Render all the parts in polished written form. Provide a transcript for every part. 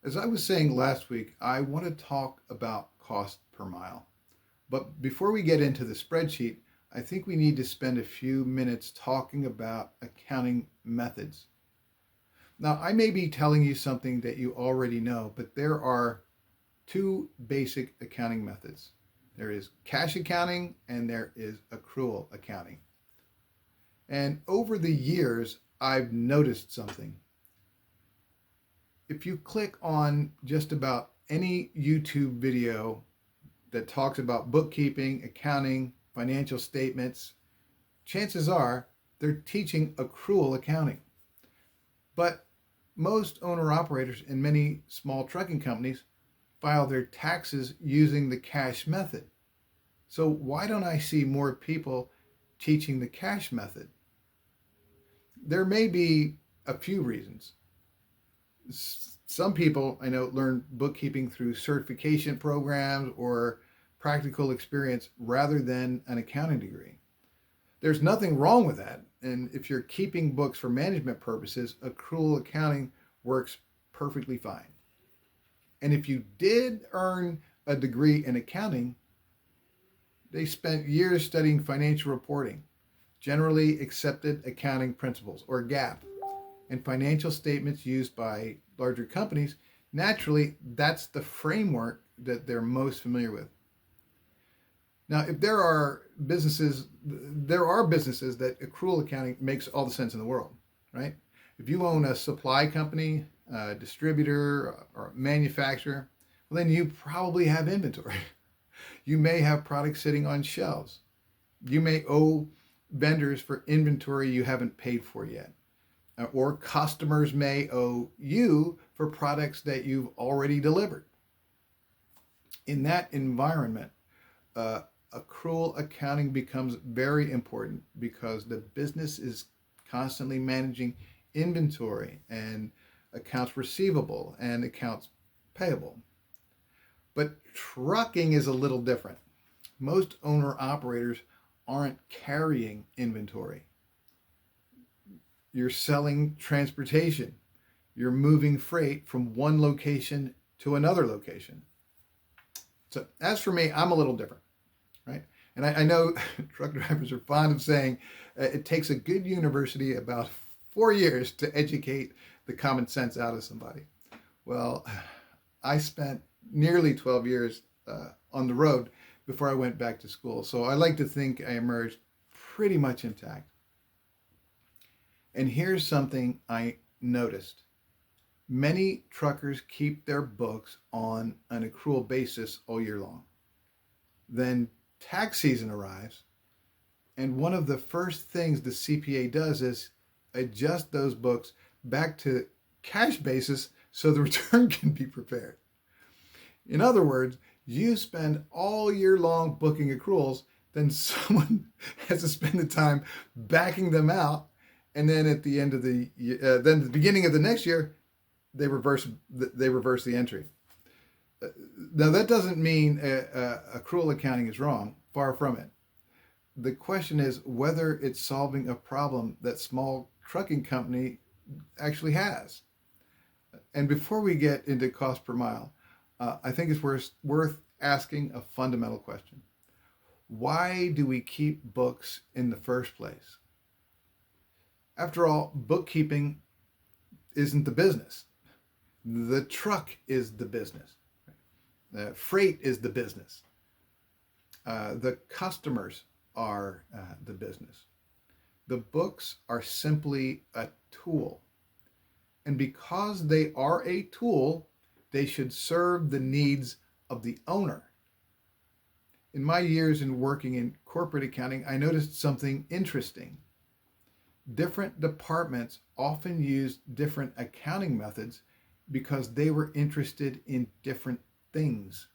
As I was saying last week, I want to talk about cost per mile. But before we get into the spreadsheet, I think we need to spend a few minutes talking about accounting methods. Now, I may be telling you something that you already know, but there are two basic accounting methods. There is cash accounting and there is accrual accounting. And over the years, I've noticed something. If you click on just about any YouTube video that talks about bookkeeping, accounting, financial statements, chances are they're teaching accrual accounting. But most owner operators and many small trucking companies file their taxes using the cash method. So why don't I see more people teaching the cash method? There may be a few reasons. Some people I know learn bookkeeping through certification programs or practical experience rather than an accounting degree. There's nothing wrong with that. And if you're keeping books for management purposes, accrual accounting works perfectly fine. And if you did earn a degree in accounting, they spent years studying financial reporting, generally accepted accounting principles, or GAAP, and financial statements used by larger companies. Naturally, that's the framework that they're most familiar with. Now, if there are businesses that accrual accounting makes all the sense in the world, right? If you own a supply company, a distributor, or a manufacturer, well, then you probably have inventory. You may have products sitting on shelves. You may owe vendors for inventory you haven't paid for yet. Or customers may owe you for products that you've already delivered. In that environment, accrual accounting becomes very important because the business is constantly managing inventory and accounts receivable and accounts payable. But trucking is a little different. Most owner operators aren't carrying inventory. You're selling transportation. You're moving freight from one location to another location. So as for me, I'm a little different, right? And I know truck drivers are fond of saying it takes a good university about 4 years to educate the common sense out of somebody. Well, I spent nearly 12 years on the road before I went back to school. So I like to think I emerged pretty much intact. And here's something I noticed. Many truckers keep their books on an accrual basis all year long. Then tax season arrives, and one of the first things the CPA does is adjust those books back to cash basis so the return can be prepared. In other words, you spend all year long booking accruals, then someone has to spend the time backing them out, and then at the end of the beginning of the next year, they reverse the entry. Now that doesn't mean accrual accounting is wrong. Far from it. The question is whether it's solving a problem that small trucking company actually has. And before we get into cost per mile, I think it's worth asking a fundamental question. Why do we keep books in the first place? After all, bookkeeping isn't the business. The truck is the business. Freight is the business. The customers are the business. The books are simply a tool. And because they are a tool, they should serve the needs of the owner. In my years in working in corporate accounting, I noticed something interesting. Different departments often used different accounting methods because they were interested in different things.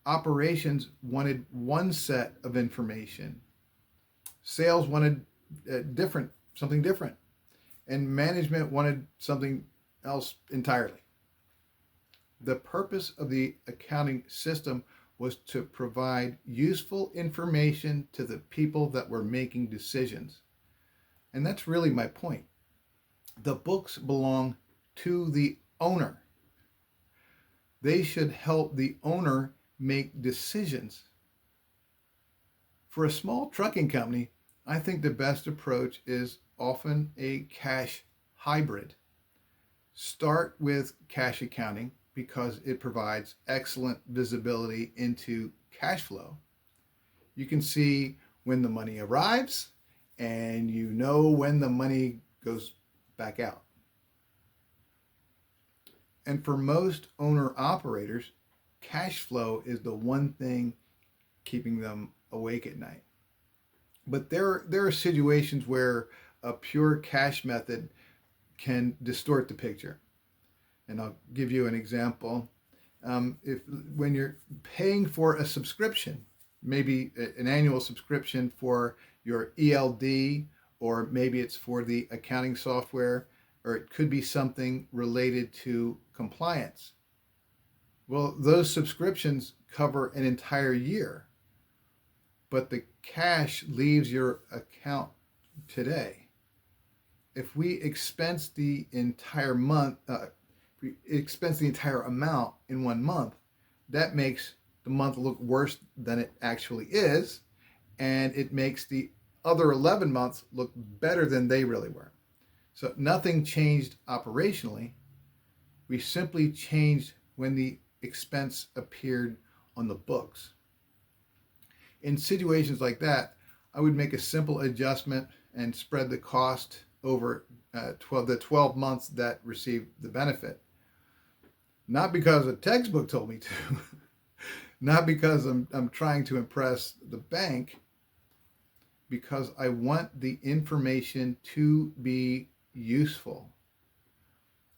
Operations wanted one set of information. Sales wanted something different. And management wanted something else entirely. The purpose of the accounting system was to provide useful information to the people that were making decisions. And that's really my point. The books belong to the owner. They should help the owner make decisions. For a small trucking company, I think the best approach is often a cash hybrid. Start with cash accounting because it provides excellent visibility into cash flow. You can see when the money arrives and you know when the money goes back out. And for most owner operators, cash flow is the one thing keeping them awake at night. But there are situations where a pure cash method can distort the picture. And I'll give you an example. If when you're paying for a subscription, maybe an annual subscription for your ELD, or maybe it's for the accounting software, or it could be something related to compliance. Well, those subscriptions cover an entire year, but the cash leaves your account today. If we expense the entire month, we expense the entire amount in 1 month, that makes the month look worse than it actually is, and it makes the other 11 months look better than they really were. So nothing changed operationally. We simply changed when the expense appeared on the books. In situations like that, I would make a simple adjustment and spread the cost over the 12 months that received the benefit. Not because a textbook told me to, not because I'm trying to impress the bank, because I want the information to be useful.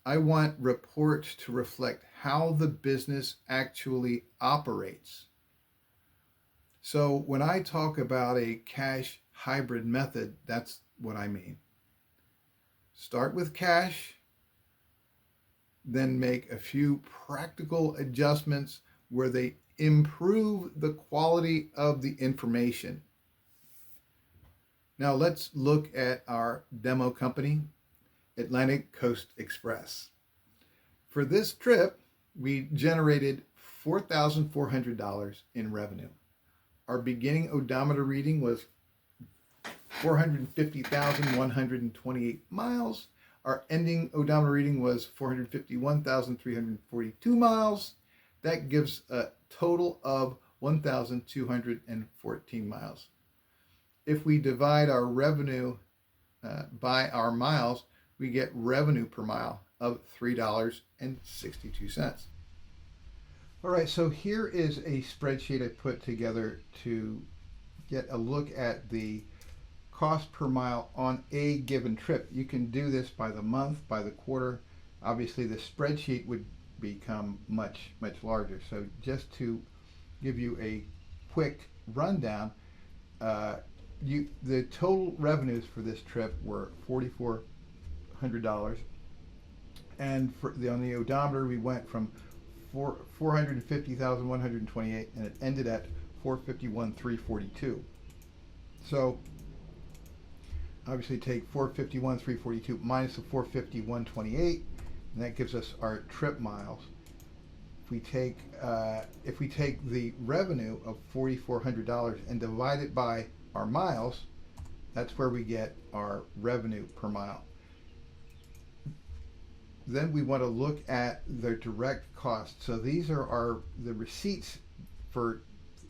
I want reports to reflect how the business actually operates. So when I talk about a cash hybrid method, that's what I mean. Start with cash, then make a few practical adjustments where they improve the quality of the information. Now let's look at our demo company, Atlantic Coast Express. For this trip, we generated $4,400 in revenue. Our beginning odometer reading was 450,128 miles. Our ending odometer reading was 451,342 miles. That gives a total of 1,214 miles. If we divide our revenue by our miles, we get revenue per mile of $3.62. All right, so here is a spreadsheet I put together to get a look at the cost per mile on a given trip. You can do this by the month, by the quarter. Obviously, the spreadsheet would become much larger. So just to give you a quick rundown, the total revenues for this trip were $4,400, and on the odometer we went from 450,128, and it ended at 451,342. So obviously take 451,342 minus the 451,128, and that gives us our trip miles. If we take the revenue of $4,400 and divide it by our miles, that's where we get our revenue per mile. Then we want to look at the direct costs. So these are the receipts for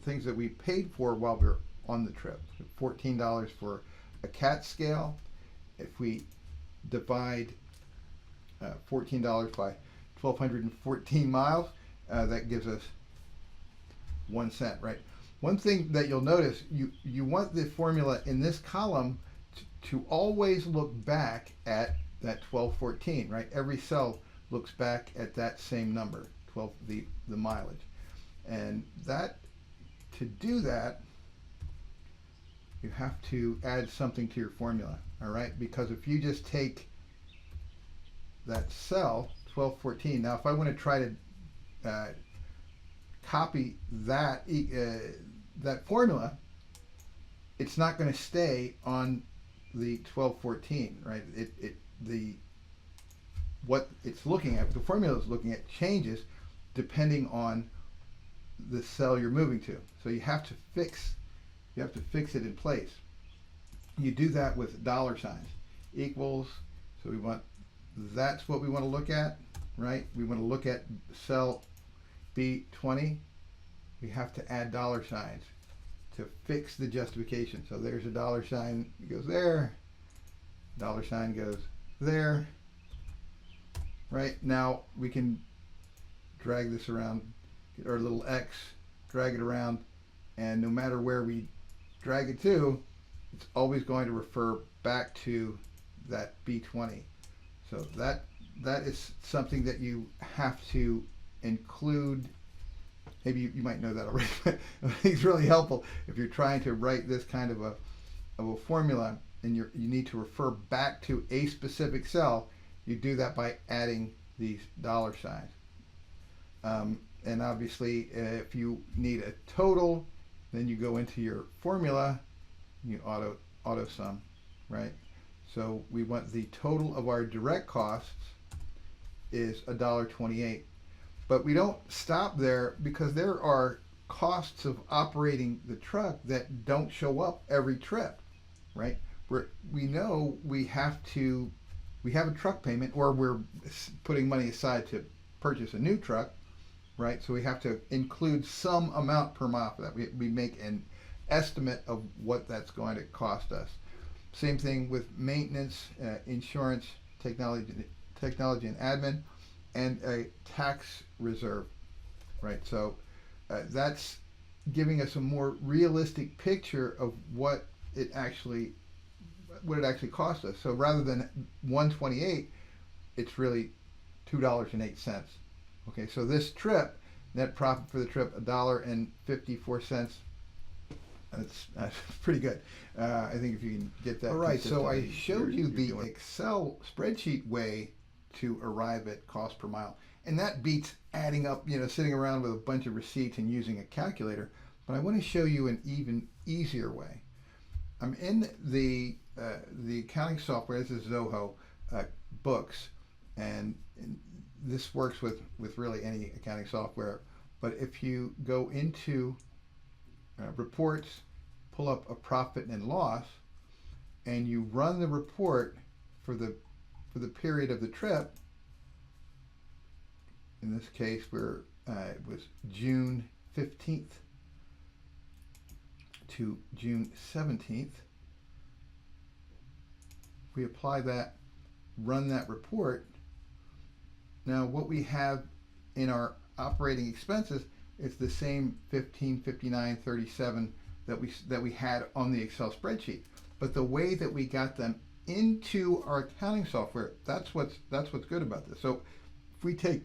things that we paid for while we were on the trip. $14 for a CAT scale. If we divide $14 by 1,214 miles, that gives us 1 cent, right? One thing that you'll notice, you want the formula in this column to always look back at that 1214, right? Every cell looks back at that same number, 12, the mileage. And that, to do that, you have to add something to your formula, all right? Because if you just take that cell, 1214, now if I want to try to copy that formula, it's not going to stay on the 1214, right? What it's looking at, the formula is looking at changes, depending on the cell you're moving to. So you have to fix it in place. You do that with dollar signs. Equals, so that's what we want to look at, right? We want to look at cell B20. We have to add dollar signs to fix the justification. So there's a dollar sign, it goes there, dollar sign goes there, right? Now we can drag this around, get our little X, drag it around, and no matter where we drag it to, it's always going to refer back to that B20. So that is something that you have to include. Maybe you might know that already, but it's really helpful if you're trying to write this kind of a formula and you need to refer back to a specific cell. You do that by adding these dollar signs. And obviously, if you need a total, then you go into your formula, you auto sum, right? So we want the total of our direct costs is $1.28. But we don't stop there, because there are costs of operating the truck that don't show up every trip, right? We know we have a truck payment, or we're putting money aside to purchase a new truck, right? So we have to include some amount per mile for that. We make an estimate of what that's going to cost us. Same thing with maintenance, insurance, technology and admin, and a tax reserve, right? So that's giving us a more realistic picture of what it actually cost us. So rather than $1.28, it's really $2.08. Okay, so this trip, net profit for the trip, $1.54. That's pretty good. I think if you can get that. All right, so I showed you the Excel spreadsheet way to arrive at cost per mile, and that beats adding up, sitting around with a bunch of receipts and using a calculator. But I want to show you an even easier way. I'm in the accounting software. This is Zoho Books, and this works with really any accounting software. But if you go into reports, pull up a profit and loss, and you run the report for the period of the trip. In this case, it was June 15th to June 17th. We apply that, run that report. Now what we have in our operating expenses is the same 1559.37 that we had on the Excel spreadsheet, but the way that we got them into our accounting software, that's what's good about this. So if we take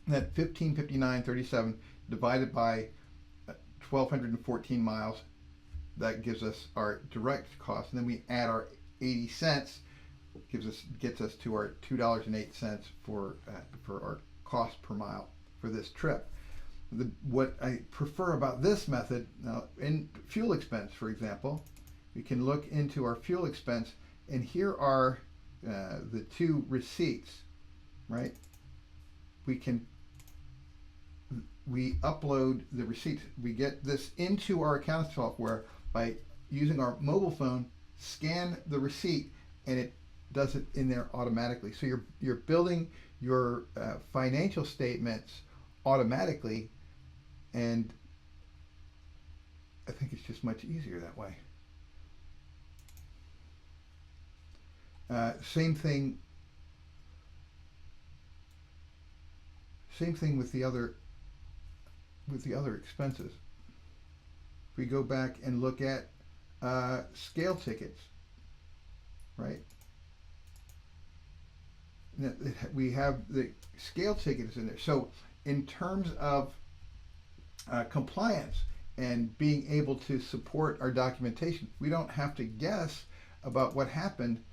that 1559.37 divided by 1,214 miles, that gives us our direct cost, and then we add our 80 cents, gets us to our $2.08 for our cost per mile for this trip. What I prefer about this method, now in fuel expense, for example, we can look into our fuel expense, and here are the two receipts, right? We upload the receipts. We get this into our accounting software by using our mobile phone, scan the receipt, and it does it in there automatically. So you're building your financial statements automatically, and I think it's just much easier that way. Same thing with the other expenses. If we go back and look at scale tickets, right? We have the scale tickets in there. So in terms of compliance and being able to support our documentation, we don't have to guess about what happened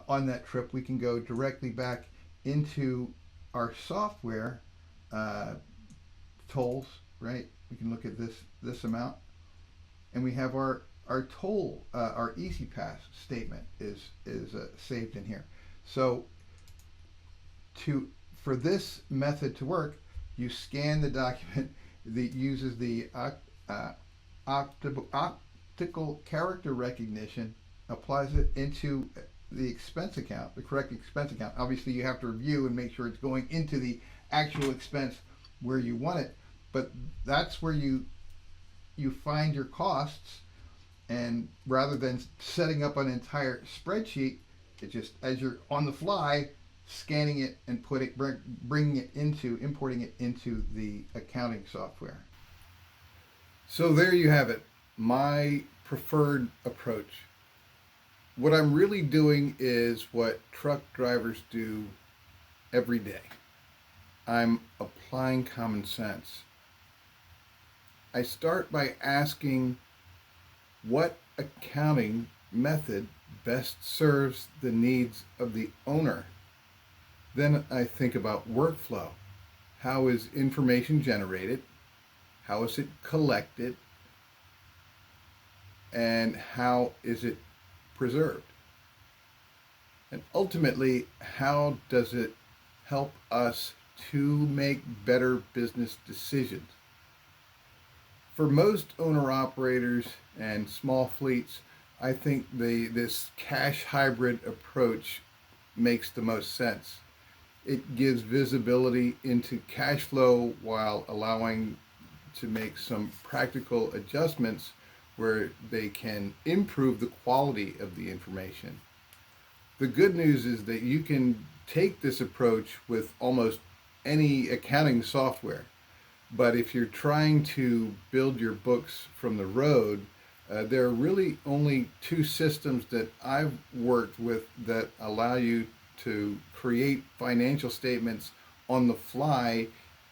on that trip. We can go directly back into our software, tolls, right? We can look at this amount, and we have our toll, our Easy Pass statement is saved in here. So for this method to work, You scan the document that uses the optical character recognition, applies it into the expense account, the correct expense account. Obviously, you have to review and make sure it's going into the actual expense where you want it, but that's where you find your costs. And rather than setting up an entire spreadsheet, it just, as you're on the fly, scanning it and bringing it into, importing it into the accounting software. So there you have it, my preferred approach. What I'm really doing is what truck drivers do every day. I'm applying common sense. I start by asking what accounting method best serves the needs of the owner. Then I think about workflow. How is information generated? How is it collected? And how is it preserved? And ultimately, how does it help us to make better business decisions? For most owner-operators and small fleets, I think this cash hybrid approach makes the most sense. It gives visibility into cash flow while allowing to make some practical adjustments where they can improve the quality of the information. The good news is that you can take this approach with almost any accounting software. But if you're trying to build your books from the road, there are really only two systems that I've worked with that allow you to create financial statements on the fly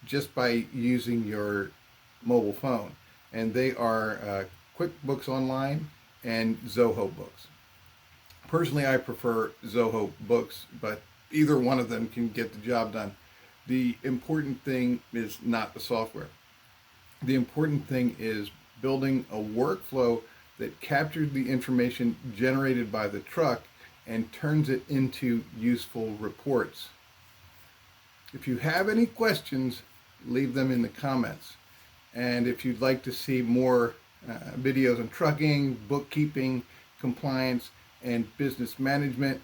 just by using your mobile phone. And they are QuickBooks Online and Zoho Books. Personally, I prefer Zoho Books, but either one of them can get the job done. The important thing is not the software. The important thing is building a workflow that captures the information generated by the truck and turns it into useful reports. If you have any questions, leave them in the comments. And if you'd like to see more videos on trucking, bookkeeping, compliance, and business management,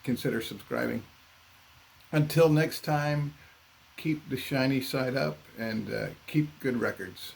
consider subscribing. Until next time, keep the shiny side up and keep good records.